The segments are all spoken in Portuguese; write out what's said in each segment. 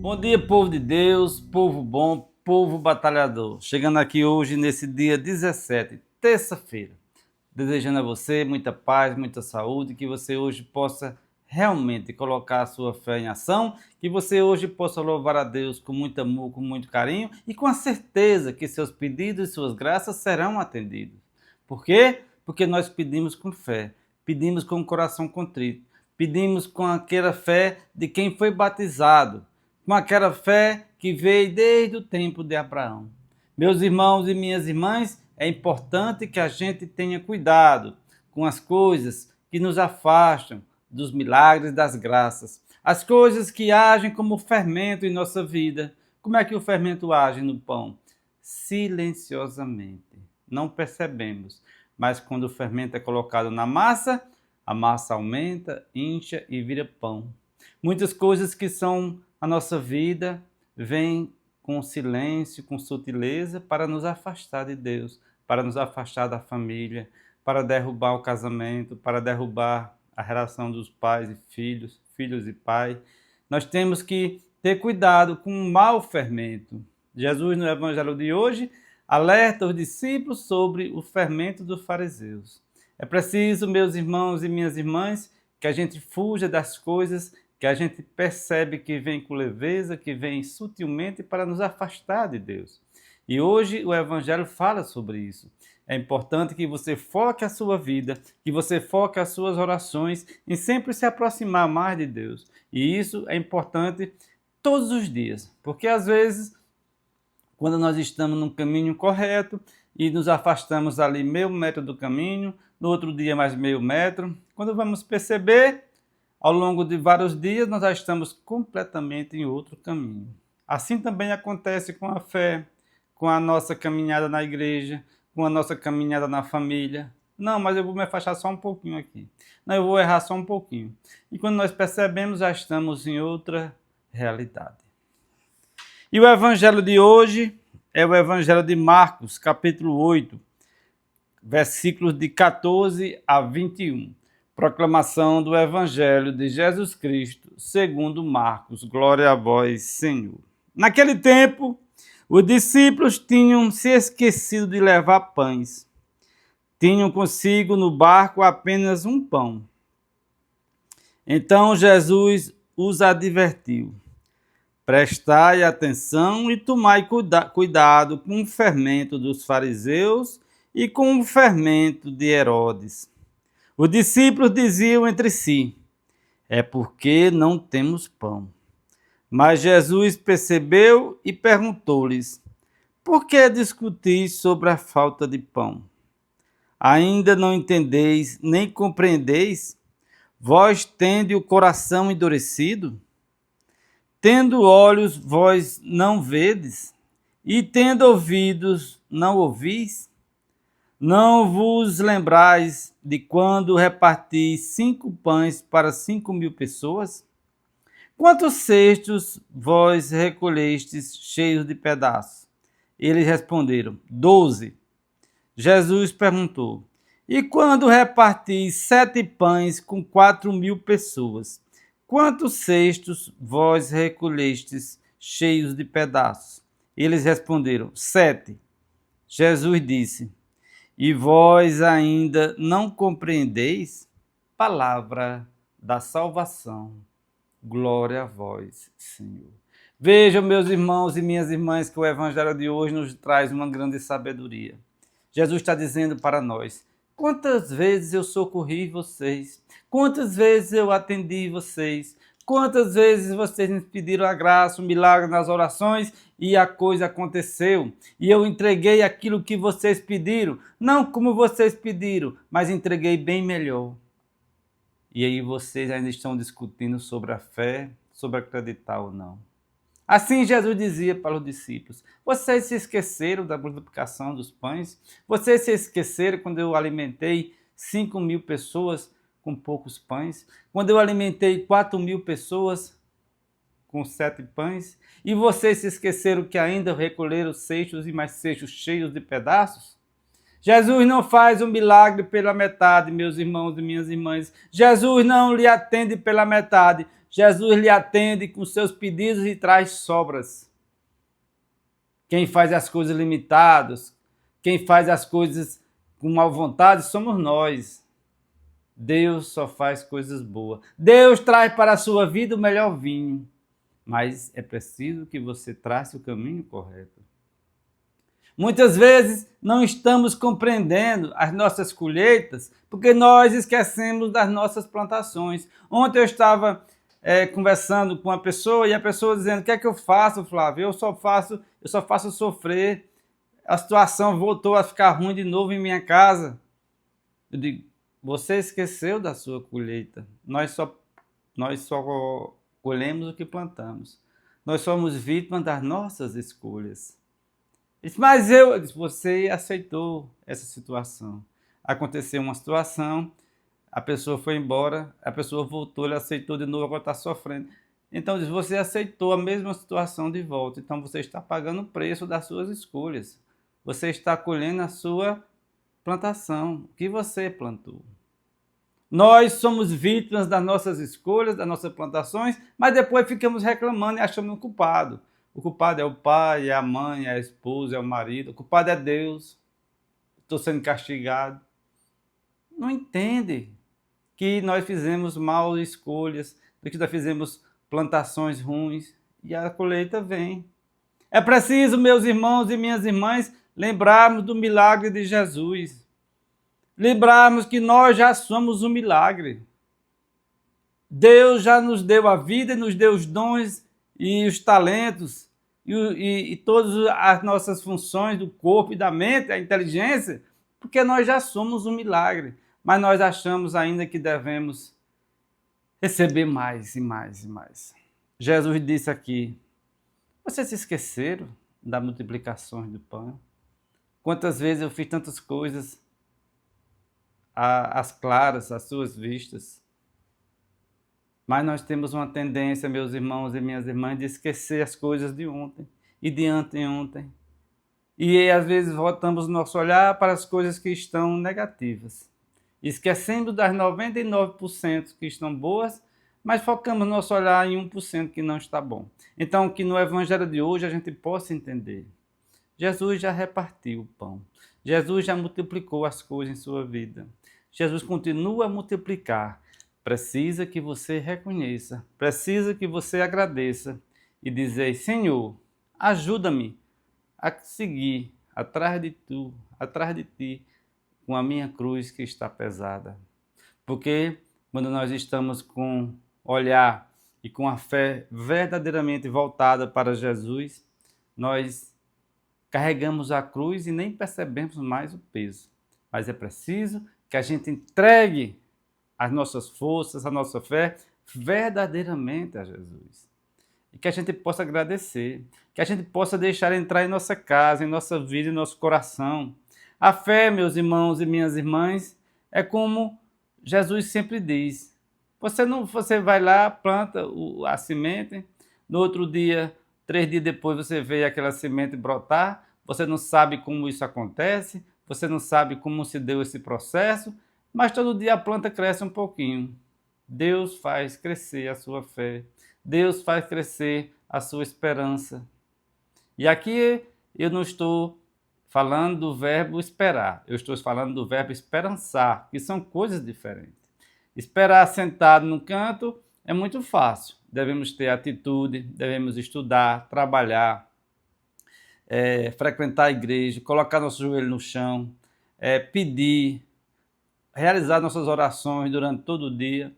Bom dia, povo de Deus, povo bom, povo batalhador. Chegando aqui hoje, nesse dia 17, terça-feira, desejando a você muita paz, muita saúde, que você hoje possa realmente colocar a sua fé em ação, que você hoje possa louvar a Deus com muito amor, com muito carinho e com a certeza que seus pedidos e suas graças serão atendidos. Por quê? Porque nós pedimos com fé, pedimos com o coração contrito, pedimos com aquela fé de quem foi batizado, com aquela fé que veio desde o tempo de Abraão. Meus irmãos e minhas irmãs, é importante que a gente tenha cuidado com as coisas que nos afastam dos milagres das graças, as coisas que agem como fermento em nossa vida. Como é que o fermento age no pão? Silenciosamente. Não percebemos, mas quando o fermento é colocado na massa, a massa aumenta, incha e vira pão. Muitas coisas que são a nossa vida vêm com silêncio, com sutileza, para nos afastar de Deus, para nos afastar da família, para derrubar o casamento, para derrubar a relação dos pais e filhos, filhos e pai. Nós temos que ter cuidado com o mau fermento. Jesus, no evangelho de hoje, alerta os discípulos sobre o fermento dos fariseus. É preciso, meus irmãos e minhas irmãs, que a gente fuja das coisas que a gente percebe que vem com leveza, que vem sutilmente para nos afastar de Deus. E hoje o Evangelho fala sobre isso. É importante que você foque a sua vida, que você foque as suas orações em sempre se aproximar mais de Deus. E isso é importante todos os dias, porque às vezes, quando nós estamos no caminho correto e nos afastamos ali meio metro do caminho, no outro dia mais meio metro, quando vamos perceber, ao longo de vários dias, nós já estamos completamente em outro caminho. Assim também acontece com a fé, com a nossa caminhada na igreja, com a nossa caminhada na família. Não, mas eu vou me afastar só um pouquinho aqui. Não, eu vou errar só um pouquinho. E quando nós percebemos, já estamos em outra realidade. E o evangelho de hoje é o evangelho de Marcos, capítulo 8, versículos de 14 a 21. Proclamação do Evangelho de Jesus Cristo, segundo Marcos. Glória a vós, Senhor. Naquele tempo, os discípulos tinham se esquecido de levar pães. Tinham consigo no barco apenas um pão. Então Jesus os advertiu: prestai atenção e tomai cuidado com o fermento dos fariseus e com o fermento de Herodes. Os discípulos diziam entre si: é porque não temos pão. Mas Jesus percebeu e perguntou-lhes: por que discutis sobre a falta de pão? Ainda não entendeis nem compreendeis? Vós tende o coração endurecido? Tendo olhos, vós não vedes? E tendo ouvidos, não ouvis? Não vos lembrais de quando reparti 5 pães para 5.000 pessoas? Quantos cestos vós recolhestes cheios de pedaços? Eles responderam: 12. Jesus perguntou: e quando reparti 7 pães com 4.000 pessoas? Quantos cestos vós recolhestes cheios de pedaços? Eles responderam: 7. Jesus disse: e vós ainda não compreendeis? Palavra da salvação. Glória a vós, Senhor. Vejam, meus irmãos e minhas irmãs, que o Evangelho de hoje nos traz uma grande sabedoria. Jesus está dizendo para nós: quantas vezes eu socorri vocês? Quantas vezes eu atendi vocês? Quantas vezes vocês me pediram a graça, o milagre nas orações e a coisa aconteceu? E eu entreguei aquilo que vocês pediram, não como vocês pediram, mas entreguei bem melhor. E aí vocês ainda estão discutindo sobre a fé, sobre acreditar ou não. Assim Jesus dizia para os discípulos: vocês se esqueceram da multiplicação dos pães? Vocês se esqueceram quando eu alimentei 5.000 pessoas com poucos pães? Quando eu alimentei 4.000 pessoas com 7 pães? E vocês se esqueceram que ainda recolheram cestos e mais cestos cheios de pedaços? Jesus não faz um milagre pela metade, meus irmãos e minhas irmãs. Jesus não lhe atende pela metade. Jesus lhe atende com seus pedidos e traz sobras. Quem faz as coisas limitadas, quem faz as coisas com má vontade, somos nós. Deus só faz coisas boas. Deus traz para a sua vida o melhor vinho, mas é preciso que você trace o caminho correto. Muitas vezes não estamos compreendendo as nossas colheitas porque nós esquecemos das nossas plantações. Ontem eu estava conversando com uma pessoa e a pessoa dizendo: o que é que eu faço, Flávio? Eu só faço sofrer. A situação voltou a ficar ruim de novo em minha casa. Eu digo: você esqueceu da sua colheita. Nós só colhemos o que plantamos. Nós somos vítimas das nossas escolhas. Mas eu disse: você aceitou essa situação. Aconteceu uma situação, a pessoa foi embora, a pessoa voltou, ele aceitou de novo, agora está sofrendo. Então, você aceitou a mesma situação de volta. Então, você está pagando o preço das suas escolhas. Você está colhendo a sua plantação, o que você plantou. Nós somos vítimas das nossas escolhas, das nossas plantações, mas depois ficamos reclamando e achando o culpado. O culpado é o pai, é a mãe, é a esposa, é o marido. O culpado é Deus. Estou sendo castigado. Não entende que nós fizemos mal escolhas, que nós fizemos plantações ruins e a colheita vem. É preciso, meus irmãos e minhas irmãs, lembrarmos do milagre de Jesus. Lembrarmos que nós já somos um milagre. Deus já nos deu a vida, nos deu os dons e os talentos e todas as nossas funções do corpo e da mente, a inteligência, porque nós já somos um milagre. Mas nós achamos ainda que devemos receber mais e mais e mais. Jesus disse aqui: vocês se esqueceram das multiplicações do pão? Quantas vezes eu fiz tantas coisas às claras, às suas vistas. Mas nós temos uma tendência, meus irmãos e minhas irmãs, de esquecer as coisas de ontem e de anteontem. E às vezes voltamos nosso olhar para as coisas que estão negativas. Esquecendo das 99% que estão boas, mas focamos nosso olhar em 1% que não está bom. Então, que no evangelho de hoje a gente possa entender. Jesus já repartiu o pão. Jesus já multiplicou as coisas em sua vida. Jesus continua a multiplicar. Precisa que você reconheça, precisa que você agradeça e dizer: Senhor, ajuda-me a seguir atrás de ti, com a minha cruz que está pesada. Porque quando nós estamos com olhar e com a fé verdadeiramente voltada para Jesus, nós carregamos a cruz e nem percebemos mais o peso. Mas é preciso que a gente entregue as nossas forças, a nossa fé verdadeiramente a Jesus. E que a gente possa agradecer, que a gente possa deixar entrar em nossa casa, em nossa vida, em nosso coração. A fé, meus irmãos e minhas irmãs, é como Jesus sempre diz. Você vai lá, planta a semente, no outro dia, 3 dias depois, você vê aquela semente brotar, você não sabe como isso acontece, você não sabe como se deu esse processo, mas todo dia a planta cresce um pouquinho. Deus faz crescer a sua fé. Deus faz crescer a sua esperança. E aqui eu não estou falando do verbo esperar. Eu estou falando do verbo esperançar, que são coisas diferentes. Esperar sentado no canto é muito fácil. Devemos ter atitude, devemos estudar, trabalhar, frequentar a igreja, colocar nosso joelho no chão, pedir, realizar nossas orações durante todo o dia,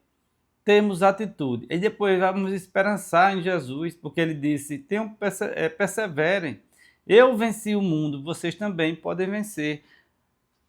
temos atitude. E depois vamos esperançar em Jesus, porque ele disse: perseverem. Eu venci o mundo, vocês também podem vencer.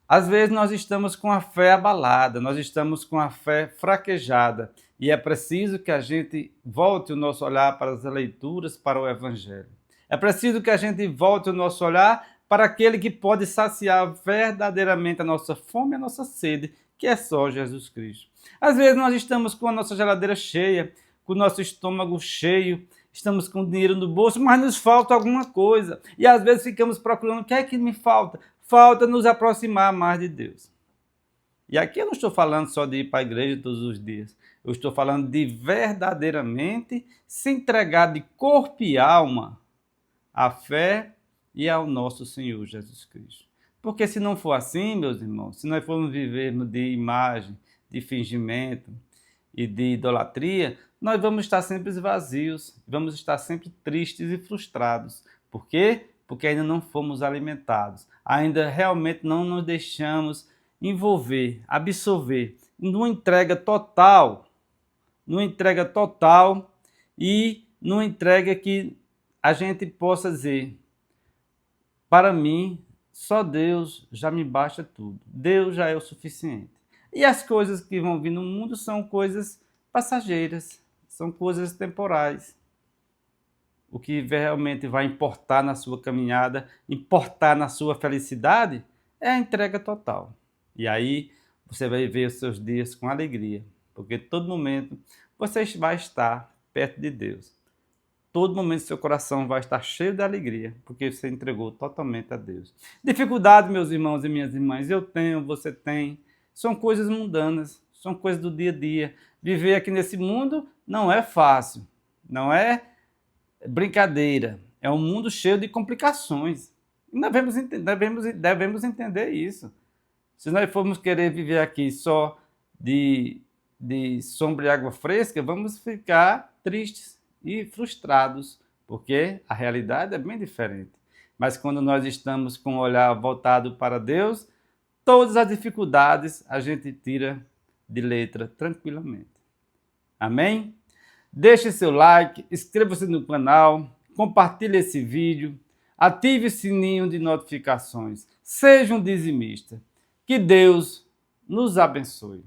Às vezes nós estamos com a fé abalada, nós estamos com a fé fraquejada, e é preciso que a gente volte o nosso olhar para as leituras, para o Evangelho. É preciso que a gente volte o nosso olhar para aquele que pode saciar verdadeiramente a nossa fome e a nossa sede, que é só Jesus Cristo. Às vezes nós estamos com a nossa geladeira cheia, com o nosso estômago cheio, estamos com dinheiro no bolso, mas nos falta alguma coisa. E às vezes ficamos procurando: o que é que me falta? Falta nos aproximar mais de Deus. E aqui eu não estou falando só de ir para a igreja todos os dias. Eu estou falando de verdadeiramente se entregar de corpo e alma à fé e ao nosso Senhor Jesus Cristo. Porque se não for assim, meus irmãos, se nós formos vivermos de imagem, de fingimento e de idolatria, nós vamos estar sempre vazios, vamos estar sempre tristes e frustrados. Por quê? Porque ainda não fomos alimentados, ainda realmente não nos deixamos envolver, absorver, numa entrega total e numa entrega que a gente possa dizer, para mim, só Deus já me basta tudo. Deus já é o suficiente. E as coisas que vão vir no mundo são coisas passageiras, são coisas temporais. O que realmente vai importar na sua caminhada, importar na sua felicidade, é a entrega total. E aí você vai ver os seus dias com alegria, porque todo momento você vai estar perto de Deus. Todo momento seu coração vai estar cheio de alegria, porque você entregou totalmente a Deus. Dificuldade, meus irmãos e minhas irmãs, eu tenho, você tem, são coisas mundanas, são coisas do dia a dia. Viver aqui nesse mundo não é fácil, não é brincadeira, é um mundo cheio de complicações. E devemos entender isso. Se nós formos querer viver aqui só de sombra e água fresca, vamos ficar tristes e frustrados, porque a realidade é bem diferente. Mas quando nós estamos com o olhar voltado para Deus, todas as dificuldades a gente tira de letra tranquilamente. Amém? Deixe seu like, inscreva-se no canal, compartilhe esse vídeo, ative o sininho de notificações, seja um dizimista. Que Deus nos abençoe.